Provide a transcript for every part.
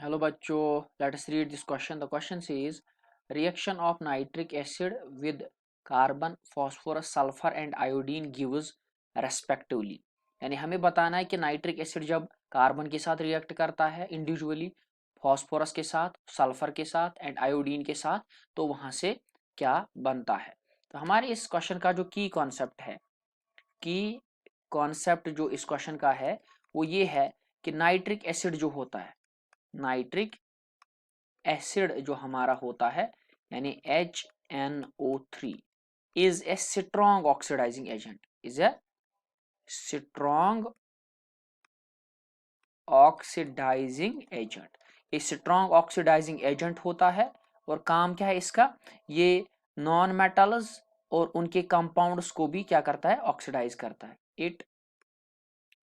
Hello bachcho, let us read this question. The question says reaction of nitric acid with carbon, phosphorus, sulfur and iodine gives respectively. यानी हमें बताना है कि nitric acid जब carbon के साथ react करता है इंडिविजुअली, फॉस्फोरस के साथ, सल्फर के साथ एंड आयोडीन के साथ, तो वहां से क्या बनता है। तो हमारे इस क्वेश्चन का जो की कॉन्सेप्ट है, की कॉन्सेप्ट जो इस क्वेश्चन का है वो ये है कि नाइट्रिक एसिड जो होता है, नाइट्रिक एसिड जो हमारा होता है यानी HNO3 is a strong oxidising agent, is a strong oxidising agent. ये स्ट्रॉन्ग ऑक्सीडाइजिंग एजेंट होता है और काम क्या है इसका, ये नॉन मेटल्स और उनके कंपाउंड्स को भी क्या करता है, ऑक्सीडाइज करता है। It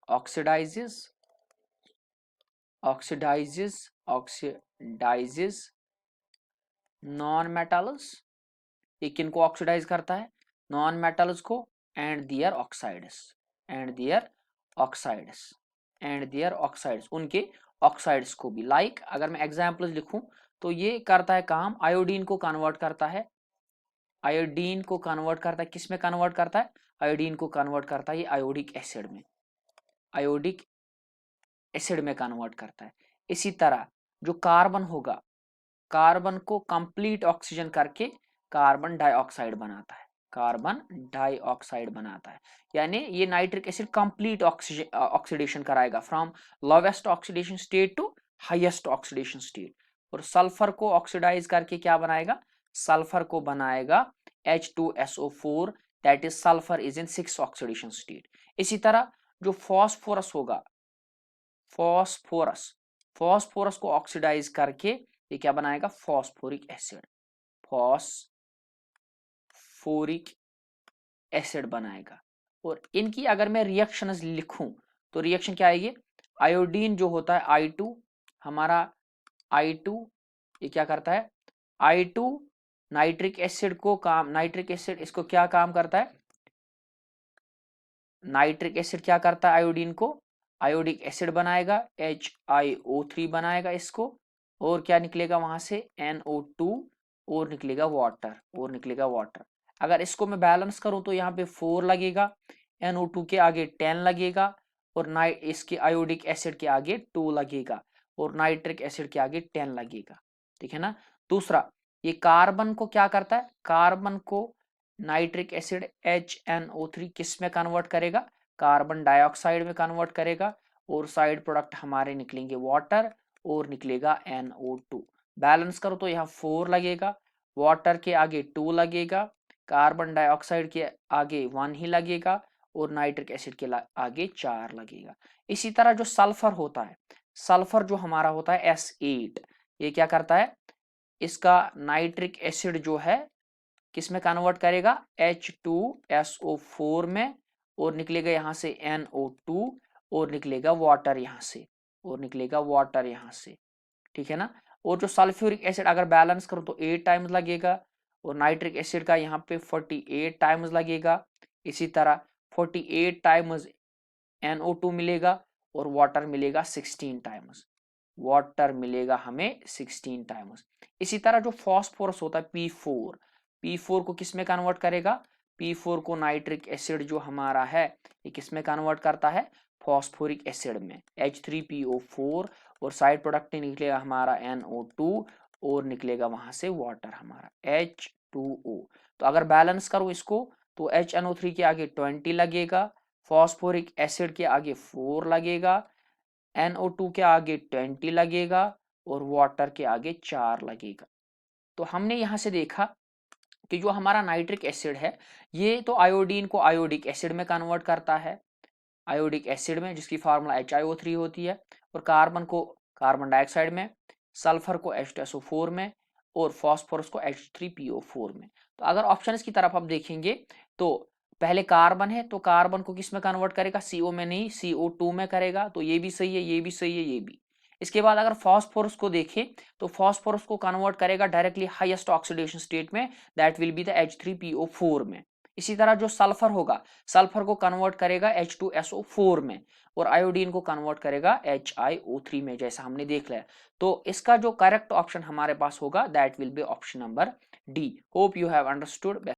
oxidises oxidises oxidises non metals, ये किन को ऑक्सीडाइज करता है, नॉन मेटल्स को and their oxides and their oxides and their oxides, उनके ऑक्साइड्स को भी। लाइक अगर मैं एग्जांपल्स लिखूं तो ये करता है काम, आयोडीन को कन्वर्ट करता है, आयोडीन को कन्वर्ट करता है, किस में कन्वर्ट करता है, आयोडीन को कन्वर्ट करता है ये आयोडिक एसिड में, आयोडिक एसिड में कन्वर्ट करता है। इसी तरह जो कार्बन होगा, कार्बन को कंप्लीट ऑक्सीजन करके कार्बन डाइऑक्साइड बनाता है, कार्बन डाइऑक्साइड बनाता है। यानी ये नाइट्रिक एसिड कंप्लीट ऑक्सीडेशन कराएगा from lowest oxidation state to highest oxidation state. और सल्फर को ऑक्सीडाइज करके क्या बनाएगा, सल्फर को बनाएगा H2SO4, that is sulphur is in 6 oxidation state. इसी तरह जो फॉस्फोरस होगा, फॉस्फोरस फॉस्फोरस को ऑक्सीडाइज करके ये क्या बनाएगा, फॉस्फोरिक एसिड, फॉस्फोरिक एसिड बनाएगा। और इनकी अगर मैं रिएक्शंस लिखूं तो रिएक्शन क्या आएगी, आयोडीन जो होता है I2, हमारा I2 ये क्या करता है, I2 नाइट्रिक एसिड को काम, नाइट्रिक एसिड इसको क्या काम करता है, नाइट्रिक एसिड क्या करता है आयोडीन को, आयोडिक एसिड बनाएगा, HiO3 बनाएगा इसको, और क्या निकलेगा वहां से NO2, और निकलेगा वाटर, और निकलेगा वाटर। अगर इसको मैं बैलेंस करूं तो यहाँ पे 4 लगेगा, NO2 के आगे 10 लगेगा, और इसके आयोडिक एसिड के आगे 2 लगेगा, और नाइट्रिक एसिड के आगे 10 लगेगा। ठीक है ना। दूसरा, ये कार्बन को क्या करता है, कार्बन को नाइट्रिक एसिड HNO3 किस में कन्वर्ट करेगा, कार्बन डाइऑक्साइड में कन्वर्ट करेगा, और साइड प्रोडक्ट हमारे निकलेंगे वाटर, और निकलेगा NO2। बैलेंस करो तो यहाँ 4 लगेगा, वाटर के आगे 2 लगेगा, कार्बन डाइऑक्साइड के आगे 1 ही लगेगा, और नाइट्रिक एसिड के आगे 4 लगेगा। इसी तरह जो सल्फर होता है, सल्फर जो हमारा होता है S8, ये क्या करता है, इसका नाइट्रिक एसिड जो है किस में कन्वर्ट करेगा, H2SO4 में, और निकलेगा यहां से NO2, और निकलेगा वाटर यहां से, और निकलेगा वाटर यहां से। ठीक है ना। और जो सल्फ्यूरिक एसिड अगर बैलेंस करो तो 8 टाइम्स लगेगा, और नाइट्रिक एसिड का यहाँ पे 48 टाइम्स लगेगा। इसी तरह 48 टाइम्स NO2 मिलेगा, और वाटर मिलेगा 16 टाइम्स, वाटर मिलेगा हमें 16 टाइम्स। इसी तरह जो फॉस्फोरस होता है P4, P4 को किस में कन्वर्ट करेगा, P4 को नाइट्रिक एसिड जो हमारा है ये किस में कन्वर्ट करता है, फॉस्फोरिक एसिड में, H3PO4, और साइड प्रोडक्ट निकलेगा हमारा NO2, और निकलेगा वहां से वाटर हमारा H2O। तो अगर बैलेंस करो इसको तो HNO3 के आगे 20 लगेगा, फॉस्फोरिक एसिड के आगे 4 लगेगा, NO2 के आगे 20 लगेगा, और वाटर के आगे 4 लगेगा। तो हमने यहां से देखा कि जो हमारा नाइट्रिक एसिड है ये तो आयोडीन को आयोडिक एसिड में कन्वर्ट करता है, आयोडिक एसिड में जिसकी फार्मूला HiO3 होती है, और कार्बन को कार्बन डाइऑक्साइड में, सल्फर को H2SO4 में, और फॉस्फोरस को H3PO4 में। तो अगर ऑप्शन की तरफ आप देखेंगे तो पहले कार्बन है तो कार्बन को किस में कन्वर्ट करेगा, CO में नहीं, CO2 में करेगा, तो ये भी सही है, ये भी सही है, ये भी। इसके बाद अगर फॉस्फोरस को देखें तो फॉस्फोरस को कन्वर्ट करेगा डायरेक्टली हाईएस्ट ऑक्सीडेशन स्टेट में, that will be the H3PO4 में। इसी तरह जो सल्फर होगा, सल्फर को कन्वर्ट करेगा H2SO4 में और आयोडीन को कन्वर्ट करेगा HiO3 में, जैसा हमने देख लिया। तो इसका जो करेक्ट ऑप्शन हमारे पास होगा that will be option number D. Hope you have understood.